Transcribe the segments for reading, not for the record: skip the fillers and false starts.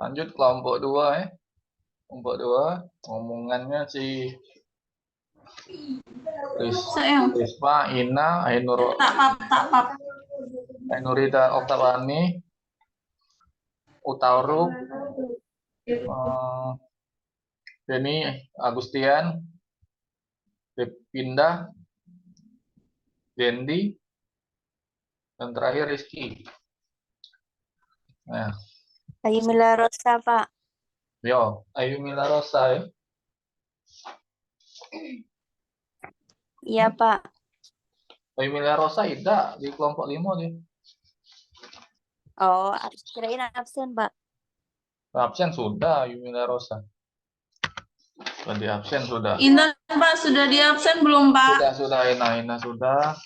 Lanjut kelompok 2 ya. Kelompok 2 ngomongannya si Risma, Ina, Ainurita Oktaviani, Utauru, Denny Agustian, Pindah, Dendi, dan terakhir Rizky. Nah, Ayu Mila Rosa, Pak. yo, Ayu Mila Rosa ya. Iya, Pak. Ayu Mila Rosa tidak di kelompok 5 nih. Oh, kirain absen, Pak. Absen sudah Ayu Mila Rosa. Sudah di absen sudah. Intan, Pak, sudah di absen belum, Pak? Sudah, Ina sudah.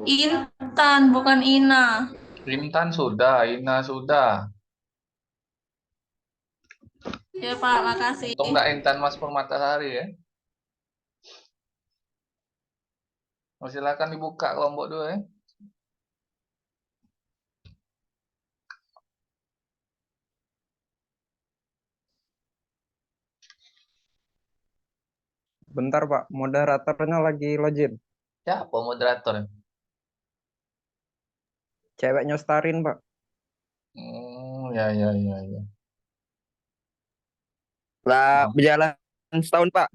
Intan, bukan Ina. Intan sudah, Ina sudah. Ya, Pak, makasih. Untung nggak Intan Mas Permatasari ya. Silakan dibuka kelompok 2 ya. Bentar Pak, moderatornya lagi login. Siapa moderator? Ceweknya Starin Pak. Ya. Lah berjalan setahun Pak.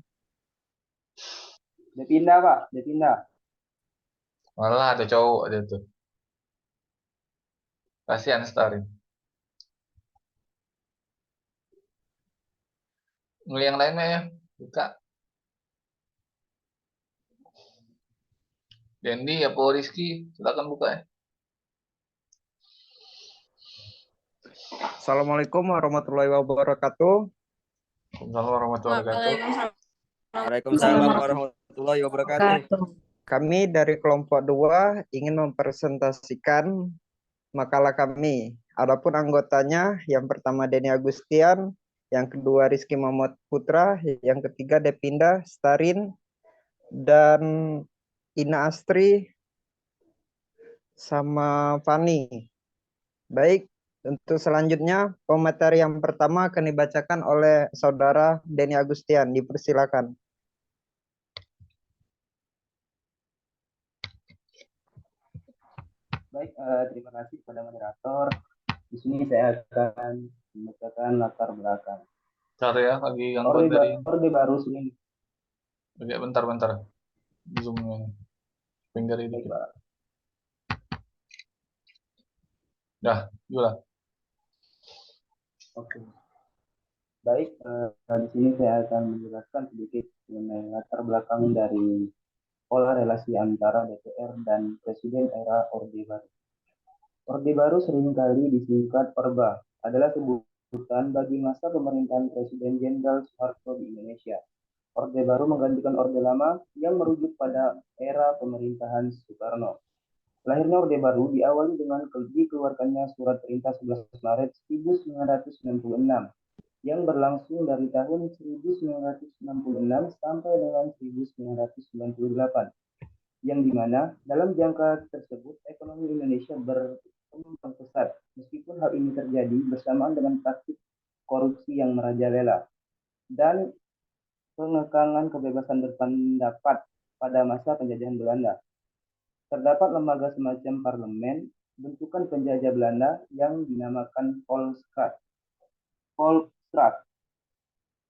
Udah pindah Pak, udah pindah. Malah ada cowok ada tuh. Kasihan Starin. Yang lainnya ya, buka. Dendi apa Rizky, silakan buka ya. Assalamualaikum warahmatullahi wabarakatuh. Assalamualaikum warahmatullahi wabarakatuh. Waalaikumsalam warahmatullahi wabarakatuh. Kami dari kelompok 2 ingin mempresentasikan makalah kami. Adapun anggotanya, yang pertama Denny Agustian, yang kedua Rizky Muhammad Putra, yang ketiga Depinda Starin, dan Ina Astri, sama Fani. Baik, untuk selanjutnya pemateri yang pertama akan dibacakan oleh Saudara Denny Agustian. Dipersilakan. Baik, terima kasih kepada moderator. Di sini saya akan membacakan latar belakang. Bentar ya, lagi gangguan dari Orde Baru Senin. Oke, bentar. Zoom-nya. Pinggir ini. Dah, gila. Oke. Baik, di sini saya akan menjelaskan sedikit mengenai latar belakang dari pola relasi antara DPR dan Presiden era Orde Baru. Orde Baru seringkali disingkat Orba, adalah sebutan bagi masa pemerintahan Presiden Jenderal Soeharto di Indonesia. Orde Baru menggantikan Orde Lama yang merujuk pada era pemerintahan Soekarno. Lahirnya Orde Baru diawali dengan dikeluarkannya Surat Perintah 11 Maret 1996 yang berlangsung dari tahun 1966 sampai dengan 1998, yang dimana dalam jangka tersebut ekonomi Indonesia berkembang pesat, meskipun hal ini terjadi bersamaan dengan praktik korupsi yang merajalela dan pengekangan kebebasan berpendapat pada masa penjajahan Belanda. Terdapat lembaga semacam parlemen bentukan penjajah Belanda yang dinamakan Volksraad.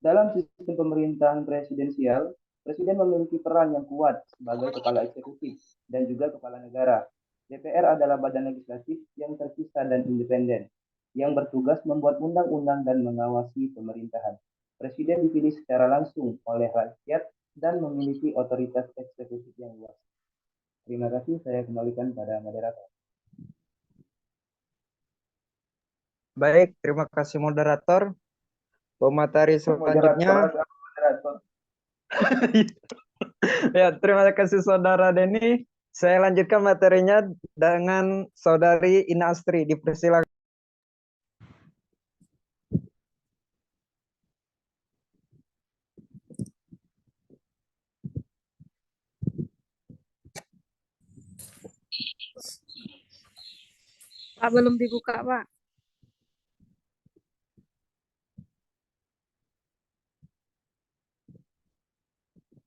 Dalam sistem pemerintahan presidensial, Presiden memiliki peran yang kuat sebagai kepala eksekutif dan juga kepala negara. DPR adalah badan legislatif yang terpisah dan independen, yang bertugas membuat undang-undang dan mengawasi pemerintahan. Presiden dipilih secara langsung oleh rakyat dan memiliki otoritas eksekutif yang luas. Terima kasih, saya kembalikan pada moderator. Baik, terima kasih moderator. Pemateri selanjutnya. Moderator. Ya, terima kasih Saudara Denny. Saya lanjutkan materinya dengan Saudari Ina Astri. Dipersilakan. belum dibuka, Pak.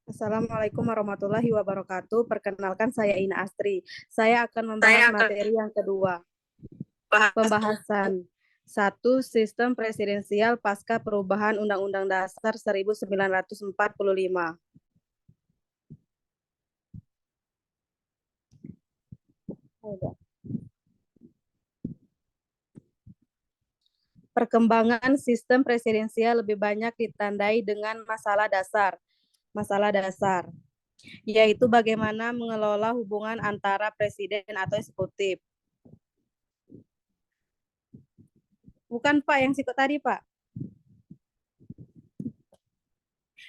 Assalamualaikum warahmatullahi wabarakatuh. Perkenalkan, saya Ina Astri. Saya akan membahas materi yang kedua. Pembahasan 1. Sistem presidensial pasca perubahan Undang-Undang Dasar 1945. Perkembangan sistem presidensial lebih banyak ditandai dengan masalah dasar, yaitu bagaimana mengelola hubungan antara presiden atau eksekutif. Bukan, Pak, yang sikut tadi, Pak.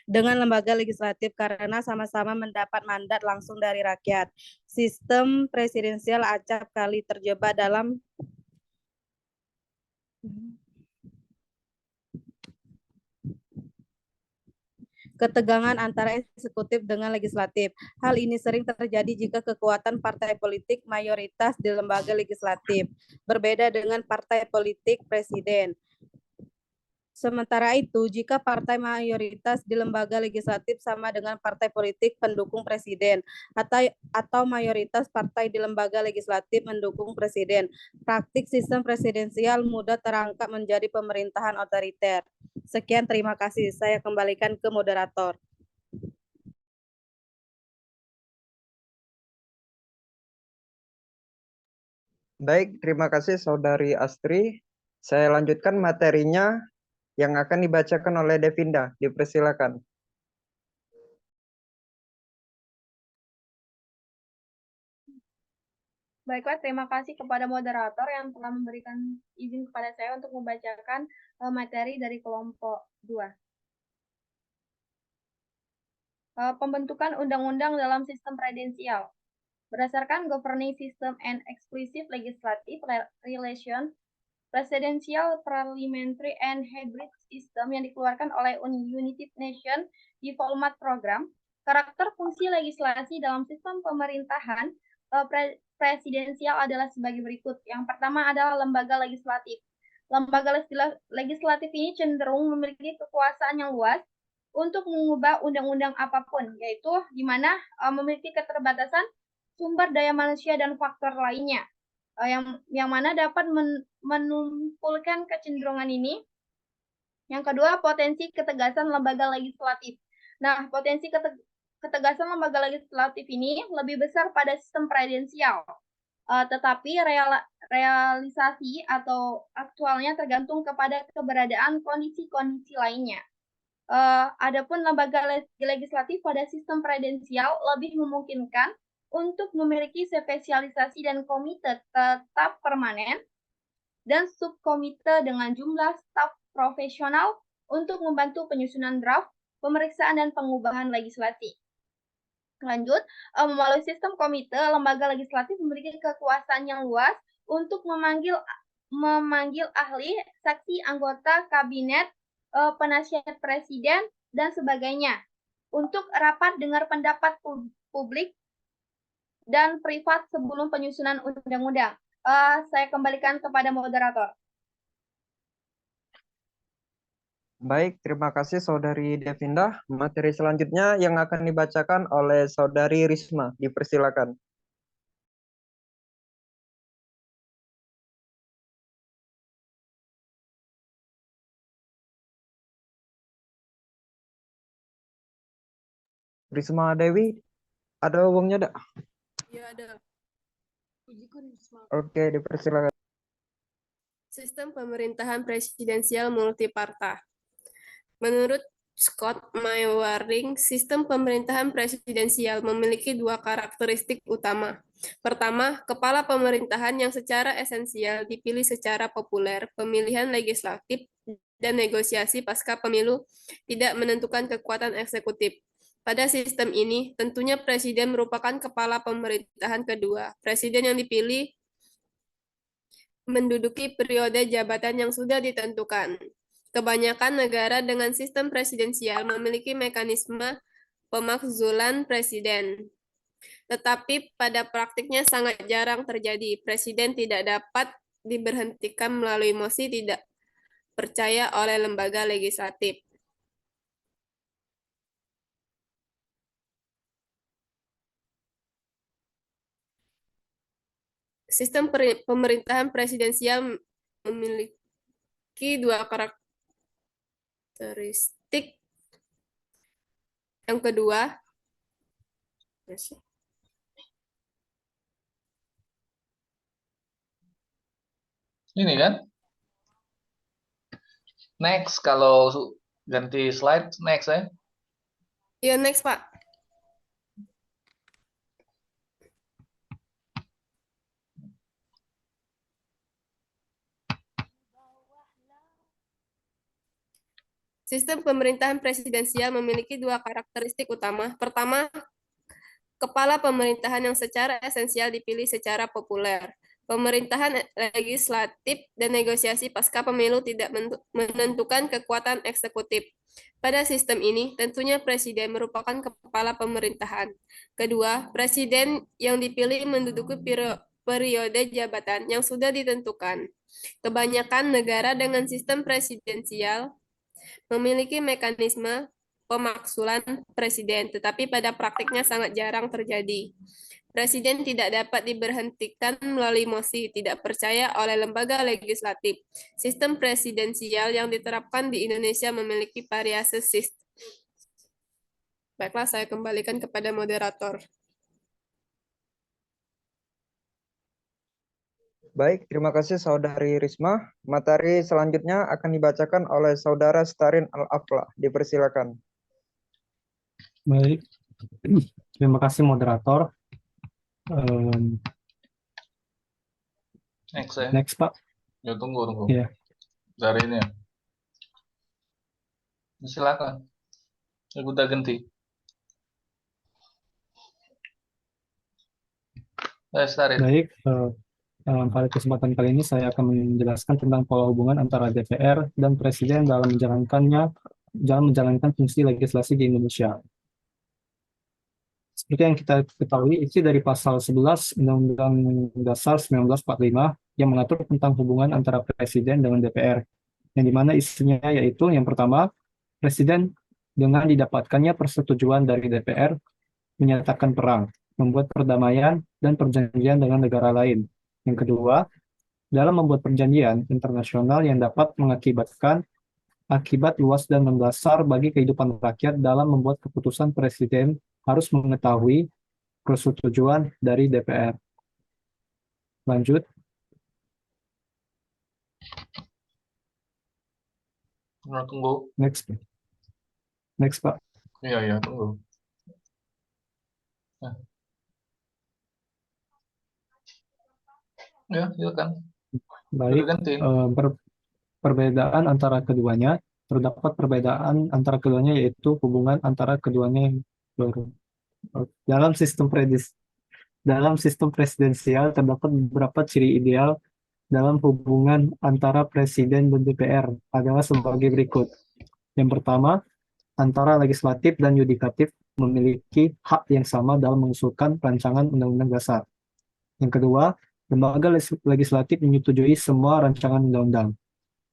Dengan lembaga legislatif karena sama-sama mendapat mandat langsung dari rakyat. Sistem presidensial acap kali terjebak dalam ketegangan antara eksekutif dengan legislatif. Hal ini sering terjadi jika kekuatan partai politik mayoritas di lembaga legislatif berbeda dengan partai politik presiden. Sementara itu, jika partai mayoritas di lembaga legislatif sama dengan partai politik pendukung presiden atau mayoritas partai di lembaga legislatif mendukung presiden, praktik sistem presidensial mudah terangkat menjadi pemerintahan otoriter. Sekian, terima kasih. Saya kembalikan ke moderator. Baik, terima kasih Saudari Astri. Saya lanjutkan materinya yang akan dibacakan oleh Devinda. Dipersilakan. Baiklah, terima kasih kepada moderator yang telah memberikan izin kepada saya untuk membacakan materi dari kelompok 2. Pembentukan undang-undang dalam sistem presidensial. Berdasarkan Governing System and Exclusive Legislative Relation, Presidential, Parliamentary, and Hybrid System yang dikeluarkan oleh United Nations Development Program, karakter fungsi legislasi dalam sistem pemerintahan presidensial adalah sebagai berikut. Yang pertama adalah lembaga legislatif. Lembaga legislatif ini cenderung memiliki kekuasaan yang luas untuk mengubah undang-undang apapun, yaitu di mana memiliki keterbatasan sumber daya manusia dan faktor lainnya. Yang mana dapat menumpulkan kecenderungan ini. Yang kedua, potensi ketegasan lembaga legislatif. Nah, potensi ketegasan lembaga legislatif ini lebih besar pada sistem presidensial, tetapi realisasi atau aktualnya tergantung kepada keberadaan kondisi-kondisi lainnya. Adapun lembaga legislatif pada sistem presidensial lebih memungkinkan untuk memiliki spesialisasi dan komite tetap permanen dan subkomite dengan jumlah staf profesional untuk membantu penyusunan draft, pemeriksaan, dan pengubahan legislasi. Lanjut, melalui sistem komite, lembaga legislatif memiliki kekuasaan yang luas untuk memanggil ahli, saksi, anggota kabinet, penasihat presiden, dan sebagainya untuk rapat dengar pendapat publik dan privat sebelum penyusunan undang-undang. Saya kembalikan kepada moderator. Baik, terima kasih Saudari Devinda. Materi selanjutnya yang akan dibacakan oleh Saudari Risma. Dipersilakan. Risma Dewi, ada hubungnya enggak? Ya, ada. Oke, dipersilakan. Sistem pemerintahan presidensial multiparta. Menurut Scott Maywaring, sistem pemerintahan presidensial memiliki dua karakteristik utama. Pertama, kepala pemerintahan yang secara esensial dipilih secara populer, pemilihan legislatif, dan negosiasi pasca pemilu tidak menentukan kekuatan eksekutif. Pada sistem ini, tentunya presiden merupakan kepala pemerintahan kedua. Presiden yang dipilih menduduki periode jabatan yang sudah ditentukan. Kebanyakan negara dengan sistem presidensial memiliki mekanisme pemakzulan presiden. Tetapi pada praktiknya sangat jarang terjadi. Presiden tidak dapat diberhentikan melalui mosi tidak percaya oleh lembaga legislatif. Sistem pemerintahan presidensial memiliki dua karakteristik. Yang kedua, Ini kan? Next, kalau ganti slide, next ya. ya next Pak. Sistem pemerintahan presidensial memiliki dua karakteristik utama. Pertama, kepala pemerintahan yang secara esensial dipilih secara populer. Pemerintahan legislatif dan negosiasi pasca pemilu tidak menentukan kekuatan eksekutif. Pada sistem ini, tentunya presiden merupakan kepala pemerintahan. Kedua, presiden yang dipilih menduduki periode jabatan yang sudah ditentukan. Kebanyakan negara dengan sistem presidensial memiliki mekanisme pemaksulan presiden, tetapi pada praktiknya sangat jarang terjadi. Presiden tidak dapat diberhentikan melalui mosi tidak percaya oleh lembaga legislatif. Sistem presidensial yang diterapkan di Indonesia memiliki variasi sistem. Baiklah, saya kembalikan kepada moderator. Baik, terima kasih Saudari Risma. Materi selanjutnya akan dibacakan oleh Saudara Starin Al-Afla. Dipersilakan. Baik, terima kasih moderator. Next ya. Next Pak. Ya, tunggu. Iya. Dari ini ya. Silakan. Ya, udah ganti. Start. Baik, pada kesempatan kali ini saya akan menjelaskan tentang pola hubungan antara DPR dan Presiden dalam menjalankan fungsi legislasi di Indonesia. Seperti yang kita ketahui, isi dari pasal 11 Undang-Undang Dasar 1945 yang mengatur tentang hubungan antara Presiden dengan DPR, yang dimana isinya yaitu yang pertama, Presiden dengan didapatkannya persetujuan dari DPR menyatakan perang, membuat perdamaian dan perjanjian dengan negara lain. Yang kedua, dalam membuat perjanjian internasional yang dapat mengakibatkan akibat luas dan mendasar bagi kehidupan rakyat dalam membuat keputusan Presiden harus mengetahui persetujuan dari DPR. Lanjut. Nah, tunggu. Next. Next, Pak. Iya, tunggu. Nah. Ya, silakan. Baik, perbedaan antara keduanya, terdapat perbedaan antara keduanya yaitu hubungan antara keduanya yang dalam sistem presidensial terdapat beberapa ciri ideal dalam hubungan antara Presiden dan DPR adalah sebagai berikut. Yang pertama, antara legislatif dan yudikatif memiliki hak yang sama dalam mengusulkan rancangan undang-undang dasar. Yang kedua, lembaga legislatif menyetujui semua rancangan undang-undang.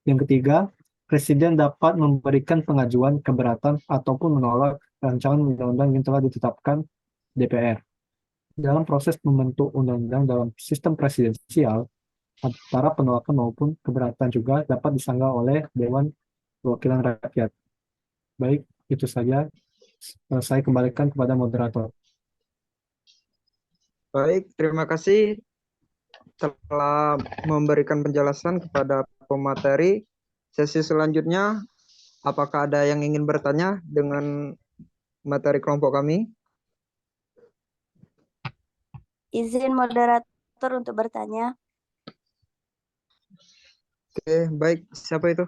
Yang ketiga, Presiden dapat memberikan pengajuan keberatan ataupun menolak rancangan undang-undang yang telah ditetapkan DPR. Dalam proses membentuk undang-undang dalam sistem presidensial, antara penolakan maupun keberatan juga dapat disanggah oleh Dewan Perwakilan Rakyat. Baik, itu saja. Saya kembalikan kepada moderator. Baik, terima kasih telah memberikan penjelasan kepada pemateri. Sesi selanjutnya, apakah ada yang ingin bertanya dengan materi kelompok kami? Izin moderator untuk bertanya. Oke, baik. Siapa itu?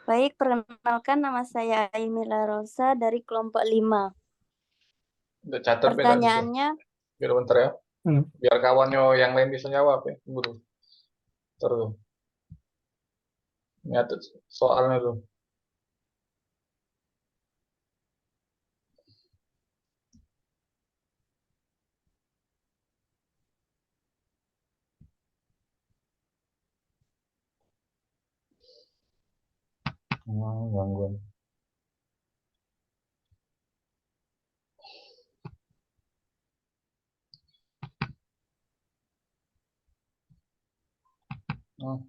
Baik, perkenalkan nama saya Aimila Rosa dari kelompok 5. Pertanyaannya. Biar bentar ya. Biar kawannya yang lain bisa jawab ya. Tunggu. Terus. Lihat soalnya tuh. Gangguan. Oh.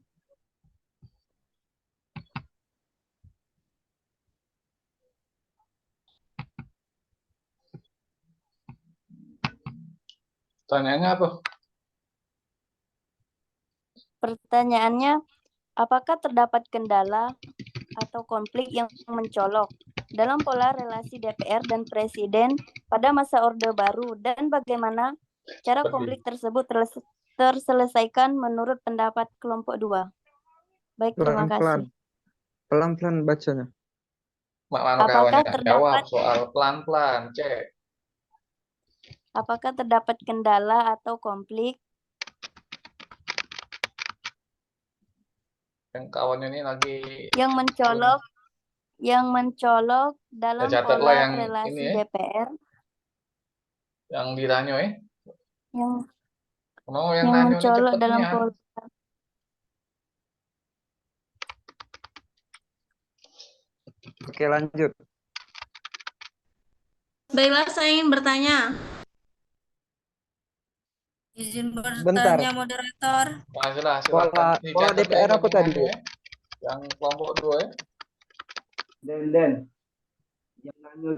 Tanyaannya apa? Pertanyaannya, apakah terdapat kendala atau konflik yang mencolok dalam pola relasi DPR dan Presiden pada masa Orde Baru dan bagaimana cara konflik tersebut terselesaikan menurut pendapat kelompok 2? Baik, terima Pelan-pelan. kasih. Pelan-pelan bacanya. Mana Apakah kawannya? Jawab terdapat soal pelan-pelan, cek. apakah terdapat kendala atau konflik Yang kawan ini lagi yang mencolok dalam catatlah pola yang ini relasi ya, DPR yang diranyo ya. yang Mau yang yang nanyo ini mencolok cepet dalam nih ya. pola Oke, lanjut. Baiklah, saya ingin bertanya. Izin Bentar. bertanya moderator. Nah, silakan. Pola DPR apa tadi? Ya. Yang kelompok 2 ya. Den. Yang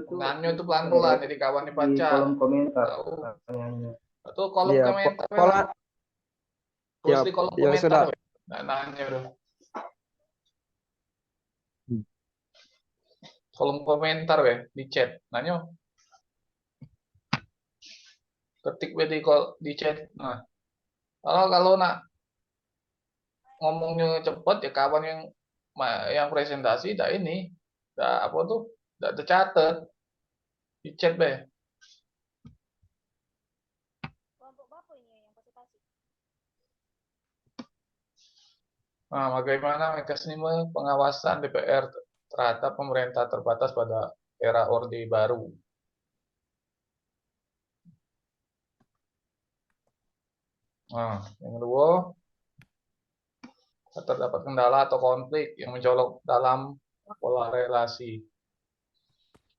Nanyo itu pelan-pelan, jadi kawan di dibaca. kolom komentar. Tahu. Pertanyaannya. Itu kolom Iya, komentar. pola. Tulis Ya, di kolom ya sudah. komentar. Nah, nanyo dong. Kolom komentar ya, di chat. Nanyo. Ketik di chat. Nah, kalau nak ngomongnya cepet ya kawan yang presentasi dah ini, dah apa tuh, dah tercatat di chat be. Nah, bagaimana mekanisme pengawasan DPR terhadap pemerintah terbatas pada era Orde Baru? Nah, yang kedua, terdapat kendala atau konflik yang mencolok dalam pola relasi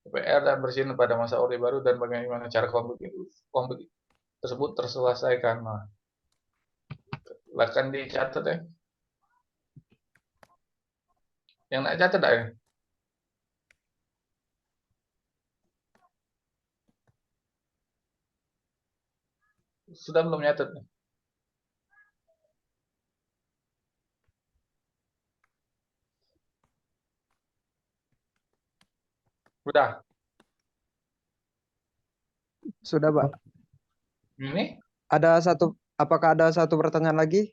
DPR dan Presiden pada masa Orde Baru dan bagaimana cara konflik tersebut terselesaikan. Nah, silakan dicatat ya. Yang nak catat ya? Sudah belum nyatet? Sudah. Sudah, Pak. Ini? Apakah ada satu pertanyaan lagi?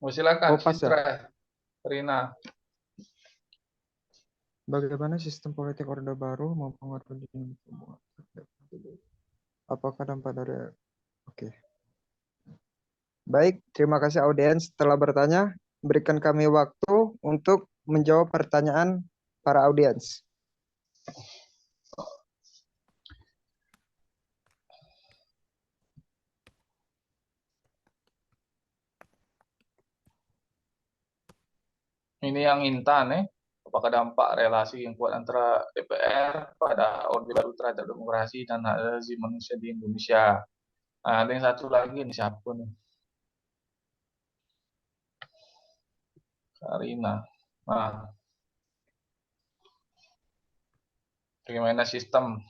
Oh, silakan. Pas ya? Citra, Rina. Bagaimana sistem politik Orde Baru mempengaruhi hubungan? Apakah dampak dari... Oke. Baik, terima kasih audiens telah bertanya. Berikan kami waktu untuk menjawab pertanyaan para audiens. Ini yang Intan ya. Apakah dampak relasi yang kuat antara DPR pada Orde Baru terhadap demokrasi dan hak asasi manusia di Indonesia? Nah, ada yang satu lagi nih, siapa nih? Karina. Nah, bagaimana sistem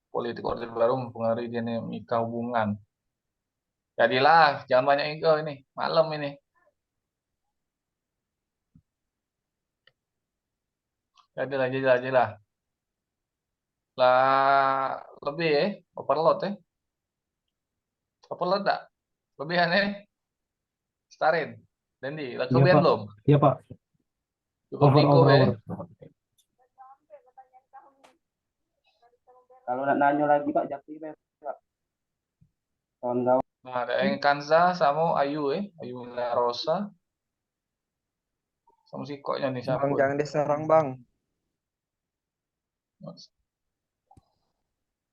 politik Orde Baru mempengaruhi dinamika hubungan? Jadilah, jangan banyak ego ini, malam ini. Jadilah. Lah, lebih ya, overload ya. Overload tak? Lebihan ya? Starin, Dendi, lah Iya, kelebihan Pak. belum? Iya, Pak. Cukup Over. cukup ya. Kalau nak nanya lagi Pak, Japri Pak. Kawan-kawan. Nah, ada yang Kanza sama Ayu ya, Ayu Rosa. Sama si koknya nih siapa? Bang, jangan diserang, Bang.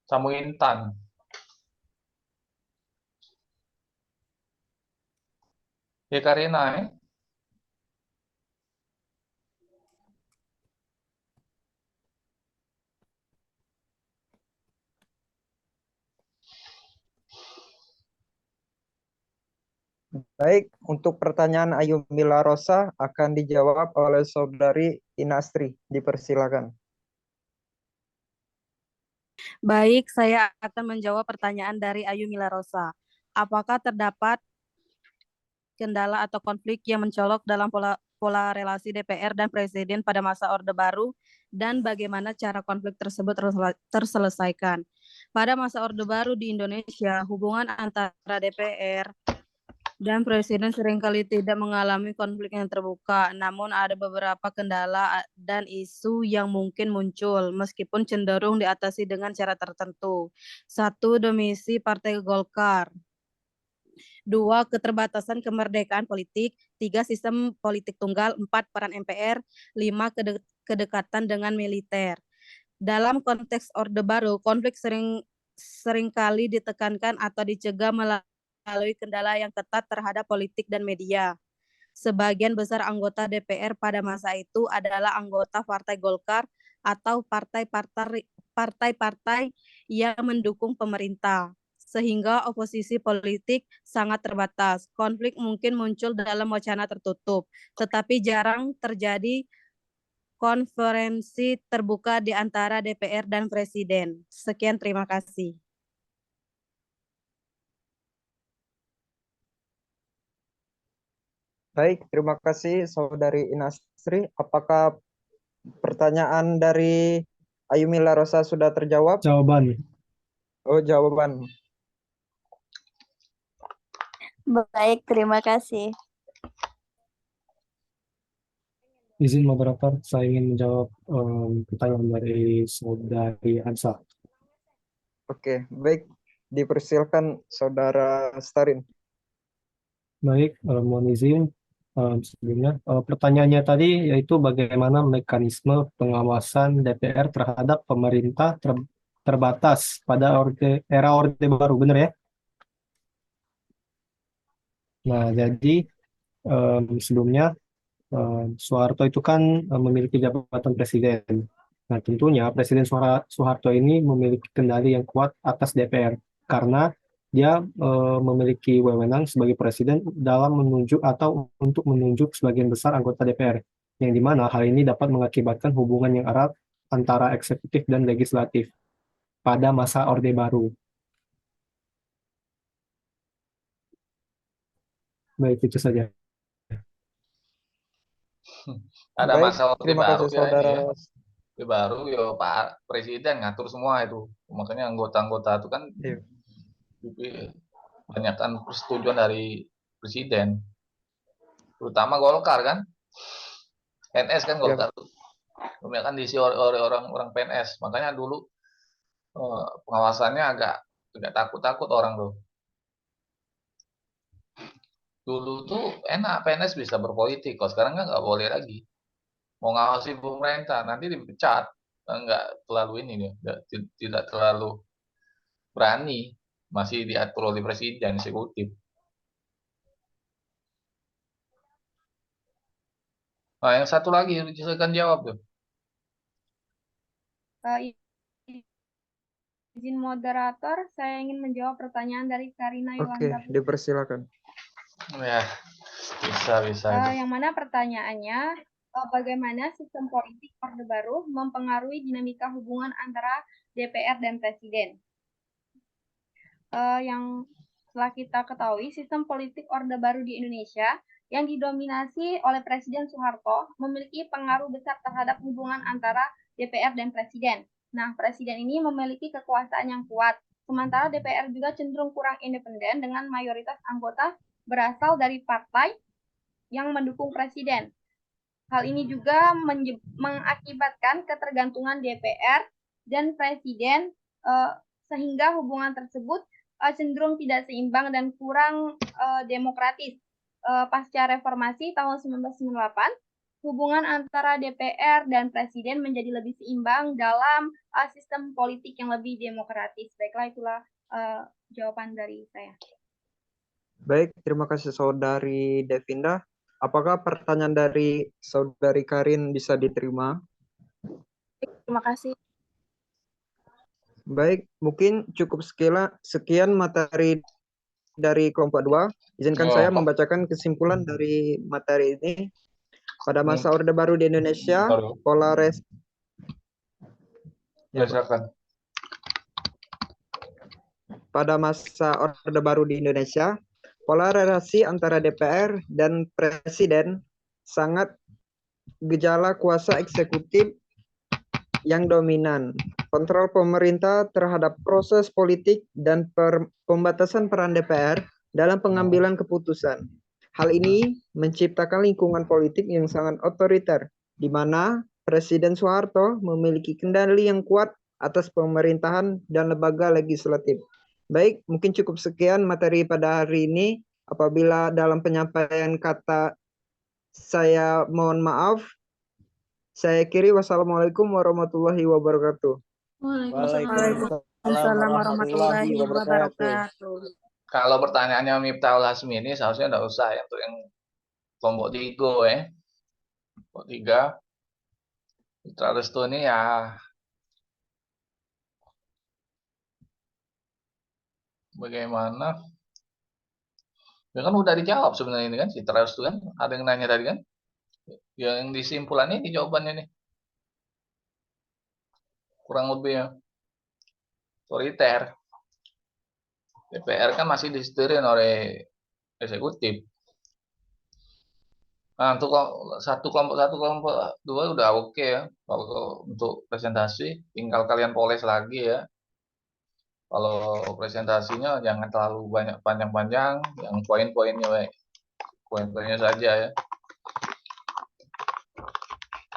Sama Intan. Ya Karina ya. Baik, untuk pertanyaan Ayu Mila Rosa akan dijawab oleh Saudari Inastri. Dipersilakan. Baik, saya akan menjawab pertanyaan dari Ayu Mila Rosa. Apakah terdapat kendala atau konflik yang mencolok dalam pola relasi DPR dan Presiden pada masa Orde Baru dan bagaimana cara konflik tersebut terselesaikan? Pada masa Orde Baru di Indonesia, hubungan antara DPR dan Presiden seringkali tidak mengalami konflik yang terbuka, namun ada beberapa kendala dan isu yang mungkin muncul, meskipun cenderung diatasi dengan cara tertentu. 1. Domisi Partai Golkar. 2. Keterbatasan kemerdekaan politik. 3. Sistem politik tunggal. 4. Peran MPR. 5. Kedekatan dengan militer. Dalam konteks Orde Baru, konflik seringkali ditekankan atau dicegah melalui kendala yang ketat terhadap politik dan media. Sebagian besar anggota DPR pada masa itu adalah anggota Partai Golkar atau partai-partai yang mendukung pemerintah, sehingga oposisi politik sangat terbatas. Konflik mungkin muncul dalam wacana tertutup, tetapi jarang terjadi konferensi terbuka di antara DPR dan Presiden. Sekian, terima kasih. Baik, terima kasih Saudari Inastri. Apakah pertanyaan dari Ayu Mila Rosa sudah terjawab? Jawaban. Oh, jawaban. Baik, terima kasih. Izin moderator, saya ingin menjawab pertanyaan dari Saudari Ansa. Oke, baik. Dipersilakan Saudara Starin. Baik, mohon izin sebelumnya. Pertanyaannya tadi yaitu bagaimana mekanisme pengawasan DPR terhadap pemerintah terbatas pada era Orde Baru, benar ya? Nah, jadi sebelumnya Soeharto itu kan memiliki jabatan presiden. Nah, tentunya Presiden Soeharto ini memiliki kendali yang kuat atas DPR karena dia memiliki wewenang sebagai presiden dalam menunjuk atau untuk menunjuk sebagian besar anggota DPR, yang dimana hal ini dapat mengakibatkan hubungan yang erat antara eksekutif dan legislatif pada masa Orde Baru. Baik, itu saja. Ada Baik, masalah Orde terima Baru kasih ya ini Saudara. ya. Orde Baru ya Pak Presiden ngatur semua itu. Makanya anggota-anggota itu kan Iya. banyak kan persetujuan dari Presiden. Terutama Golkar kan. PNS kan Iya. Golkar tuh. Kebanyakan diisi oleh orang PNS. Makanya dulu pengawasannya agak takut-takut orang tuh. Dulu tuh enak PNS bisa berpolitik, kalau sekarang kan nggak boleh lagi. Mau ngawasi pemerintah nanti dipecat, nggak terlalu ini nih, tidak terlalu berani, masih diatur oleh presiden eksekutif. Nah, yang satu lagi silakan jawab tuh. Izin moderator, saya ingin menjawab pertanyaan dari Karina Oke, Yolanda. dipersilakan. Ya, bisa. Yang mana pertanyaannya, bagaimana sistem politik Orde Baru mempengaruhi dinamika hubungan antara DPR dan Presiden? Yang telah kita ketahui, sistem politik Orde Baru di Indonesia yang didominasi oleh Presiden Soeharto memiliki pengaruh besar terhadap hubungan antara DPR dan Presiden. Nah, Presiden ini memiliki kekuasaan yang kuat, sementara DPR juga cenderung kurang independen dengan mayoritas anggota berasal dari partai yang mendukung Presiden. Hal ini juga mengakibatkan ketergantungan DPR dan Presiden sehingga hubungan tersebut cenderung tidak seimbang dan kurang demokratis. Pasca reformasi tahun 1998, hubungan antara DPR dan Presiden menjadi lebih seimbang dalam sistem politik yang lebih demokratis. Baiklah, itulah jawaban dari saya. Baik, terima kasih Saudari Devinda. Apakah pertanyaan dari Saudari Karin bisa diterima? Terima kasih. Baik, mungkin cukup sekian materi dari kelompok 2. Izinkan Oh, saya Pak. membacakan kesimpulan dari materi ini. Pada masa Orde Baru di Indonesia, Baru. pola res Ya, Pak. Berdasarkan. Pada masa Orde Baru di Indonesia, pola relasi antara DPR dan Presiden sangat gejala kuasa eksekutif yang dominan, kontrol pemerintah terhadap proses politik dan pembatasan peran DPR dalam pengambilan keputusan. Hal ini menciptakan lingkungan politik yang sangat otoriter, di mana Presiden Soeharto memiliki kendali yang kuat atas pemerintahan dan lembaga legislatif. Baik, mungkin cukup sekian materi pada hari ini. Apabila dalam penyampaian kata saya mohon maaf. Saya akhiri, wassalamualaikum warahmatullahi wabarakatuh. Waalaikumsalam warahmatullahi wabarakatuh. Kalau pertanyaannya Miftahul Hasmi ini seharusnya nggak usah ya untuk yang kelompok 3 ya. Kelompok 3. Putra Restu ini ya bagaimana? Ya kan udah dijawab sebenarnya ini kan si Restu kan. Ada yang nanya tadi kan? Yang disimpulannya di jawabannya nih. Kurang lebih ya. Otoriter. DPR kan masih disetirin oleh eksekutif. Nah, untuk satu kelompok 2 udah oke ya. Kalau untuk presentasi, tinggal kalian poles lagi ya. Kalau presentasinya jangan terlalu banyak panjang-panjang, yang poin-poinnya, poin-poinnya saja ya.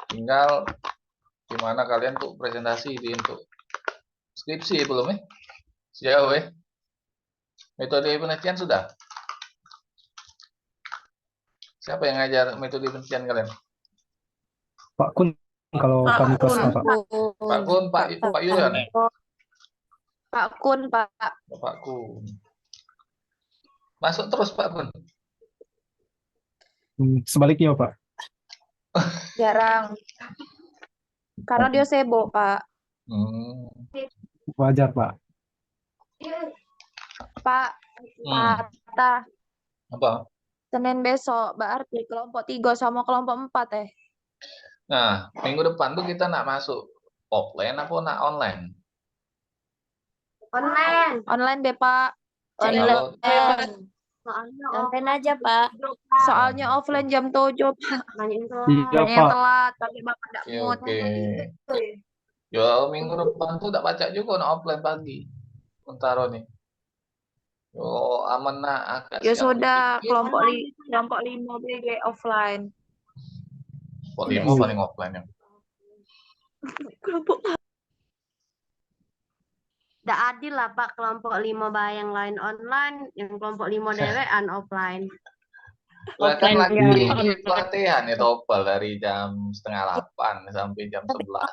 Tinggal gimana kalian tuh presentasi di untuk skripsi belum ya? Sejauh ya. Metode penelitian sudah. Siapa yang ngajar metode penelitian kalian? Pak Kun, kalau kami kelas Pak. Pak Kun, Pak Yulian. Pak Kun, Pak. Pak Kun. Masuk terus Pak Kun. Sebaliknya Pak. Jarang. Karena dia sibuk, Pak. Wajar Pak. Pak, Pak, Apa? Senin besok berarti kelompok 3 sama kelompok 4 Nah, minggu depan tuh kita nak masuk offline apa nak online? Online deh, Pak. Kalau Online aja, Pak. Soalnya offline jam 7, Pak. Iya Yang Pak. telat, tapi Bapak enggak mood. oke. Ya, minggu depan tuh tak baca juga nak offline pagi. Mentaro nih. Yo, aman nak agak Ya siang sudah, dikit. kelompok 5 BG offline. Kelompok 5 paling offline ya. Kelompok Tidak adil lah Pak, kelompok 5 yang lain online, yang kelompok 5 dewean offline. Lah kan lagi pelatihan ya TOEFL dari jam 7:30 sampai jam 11.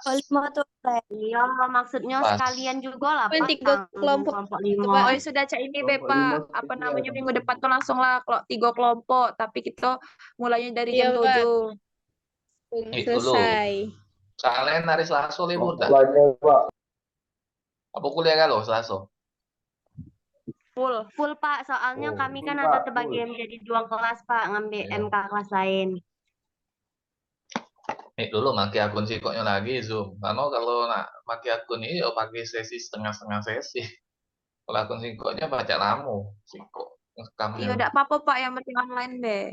Iya, maksudnya Pas. sekalian juga lah Pak. 3 kelompok 5. Oh, sudah cak ini Bepa, apa namanya minggu depan tuh langsung lah kalau 3 kelompok, tapi kita mulainya dari jam 7. Selesai. Kalian hari Selasa libur dah. Apa kuliah kalau Selasa? Full Pak, soalnya kami kan ada terbagi menjadi 2 kelas Pak, ngambil MK kelas lain. Dulu pakai akun Sikoknya lagi Zoom. Karena kalau nak pakai akun ini ya pakai sesi setengah-setengah sesi. Kalau akun Sikoknya baca lama Sikok ngerekamnya. Iya, enggak apa-apa Pak, yang penting online deh.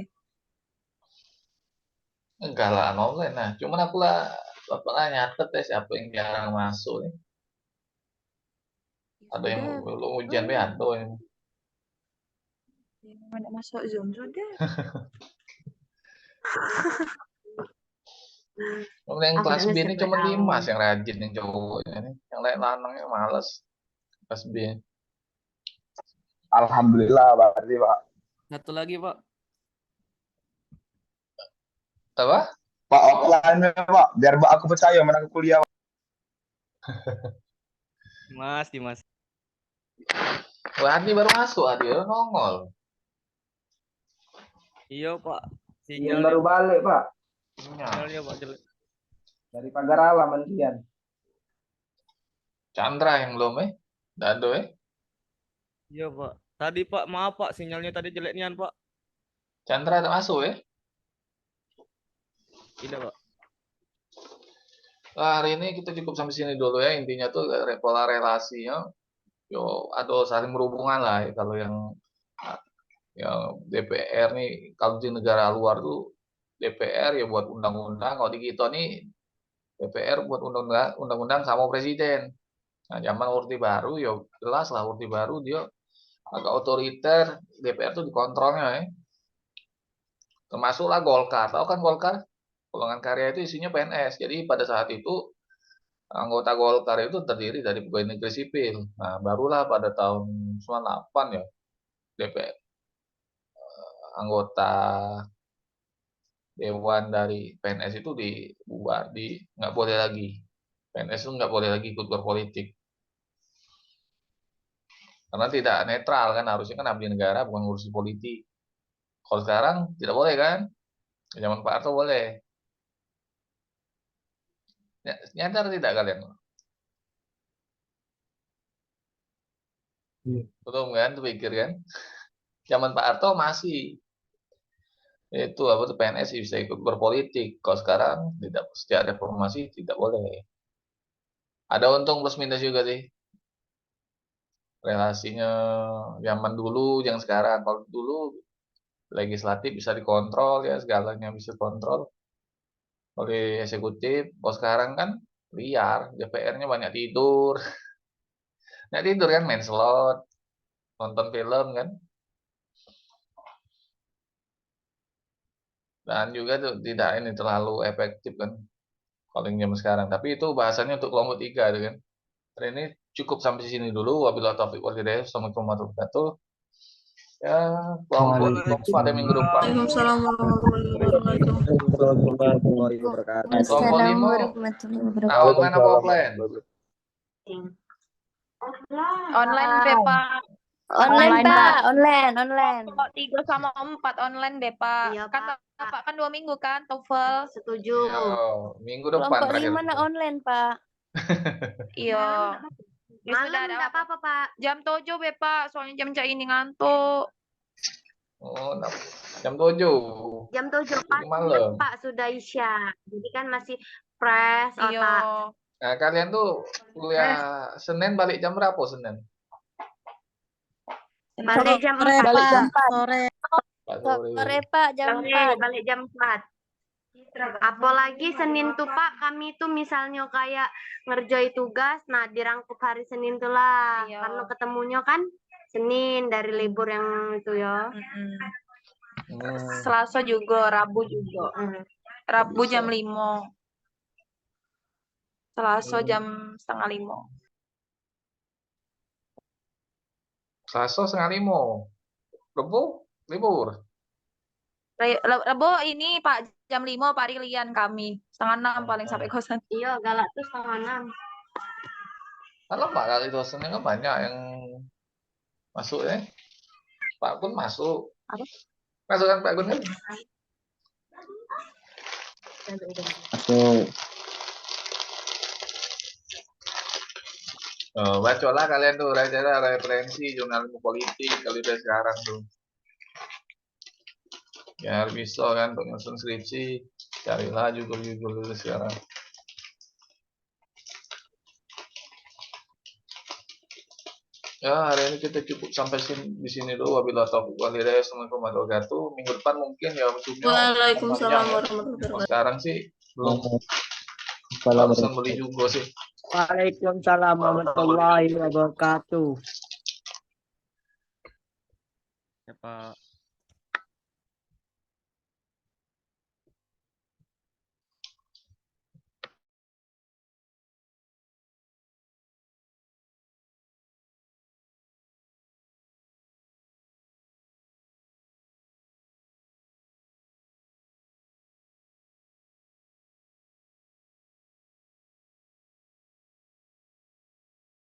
Enggak lah online nah. Cuman aku lah nyatet ya siapa yang jarang masuk nih. Ada yang belum ujian beado ini. Mana masuk Zoom sudah. Yang kelas B ini cuma Dimas yang rajin yang cowoknya nih. Yang lain lanangnya males. Kelas B. Alhamdulillah berarti Pak. Satu lagi Pak. Apa? Pak offline Pak, biar aku percaya mana aku kuliah. Dimas. Wah, Adi baru masuk, Adi nongol. Iya Pak. Sinyal baru balik Pak. Sinyalnya Pak jelek. Dari pagar alam Andian. Chandra yang belum Dado Iya Pak. Tadi Pak, maaf Pak, sinyalnya tadi jelek nian Pak. Chandra tak masuk ya? Tidak Pak. Nah, hari ini kita cukup sampai sini dulu ya. Intinya tuh pola relasinya, yo ada saling berhubungan lah ya. Kalau yang DPR nih, kalau di negara luar tuh DPR ya buat undang-undang. Kalau di kita nih DPR buat undang-undang sama presiden. Nah, zaman Orde Baru ya jelas lah, Orde Baru dia agak otoriter, DPR tuh dikontrolnya ya. Termasuklah Golkar. Tahu kan Golkar? Golongan Karya itu isinya PNS. Jadi pada saat itu anggota Golkar itu terdiri dari pegawai negeri sipil. Nah, barulah pada tahun 98 ya DPR anggota dewan dari PNS itu dibubar, nggak boleh lagi. PNS itu nggak boleh lagi ikut berpolitik. Karena tidak netral kan, harusnya kan abdi negara bukan ngurusi politik. Kalau sekarang tidak boleh kan? Zaman Pak Harto boleh. Nyadar tidak kalian? Belum kan, tuh pikir kan? Zaman Pak Harto masih itu apa tuh PNS bisa ikut berpolitik. Kalau sekarang tidak, sejak reformasi tidak boleh. Ada untung plus minus juga sih. Relasinya zaman dulu yang sekarang. Kalau dulu legislatif bisa dikontrol ya, segalanya bisa kontrol oleh eksekutif. Kalau sekarang kan liar, DPR-nya banyak tidur. Banyak tidur kan, main slot, nonton film kan. Dan juga tuh tidak ini terlalu efektif kan kalau yang zaman sekarang. Tapi itu bahasanya untuk kelompok 3 itu kan. Hari ini cukup sampai sini dulu. Wabillahi taufiq wal hidayah. Assalamualaikum warahmatullahi wabarakatuh. Ya, kelompok ada minggu depan. Waalaikumsalam warahmatullahi wabarakatuh. Kelompok 5 nah, online apa offline? Online Bepa. Online, Pak. Online. Kok 3 sama 4 online Bepa. Iya, Kan Bapak kan 2 minggu kan TOEFL. Setuju. Yo, minggu depan Kelompok terakhir. 5 online, Pak. Iya. Ya Malam sudah ada enggak apa-apa, Pak. Jam 7 Bepa, soalnya jam cak ini ngantuk. Oh, jam 7. Jam 7 pagi malam. Pak sudah Isya. Jadi kan masih fresh otak. Iya. Nah, kalian tuh kuliah Senin balik jam berapa Senin? Balik jam 4. Balik jam 4. Sore. Sore, Pak, jam 4. Balik jam 4. Apalagi Senin tuh Pak, kami tuh misalnya kayak ngerjai tugas, nah dirangkup hari Senin tuh lah. Iya. Karena ketemunya kan Senin dari libur yang itu ya. Selasa juga, Rabu juga. Rabu jam 5. Selasa jam setengah 5. Selasa setengah 5. Rabu libur. Rabu ini Pak jam 5 Pak Rilian kami. Setengah 6 paling sampai kosan. Iya, galak tuh setengah 6. Kalau Pak kali dosennya kan banyak yang masuk ya. Pak Gun masuk. Apa? Masuk kan Pak Gun kan? Masuk. Oh, bacalah kalian tuh referensi jurnalisme politik kalau udah sekarang tuh. Ya bisa kan untuk nyusun skripsi, carilah judul-judul dulu sekarang. Ya hari ini kita cukup sampai di sini dulu. Wabillahi taufiq wal hidayah. Assalamualaikum warahmatullahi wabarakatuh. Minggu depan mungkin ya maksudnya. Waalaikumsalam warahmatullahi wabarakatuh. Sekarang sih belum. Harusan beli juga sih. Waalaikumsalam warahmatullahi wabarakatuh. Ya Pak.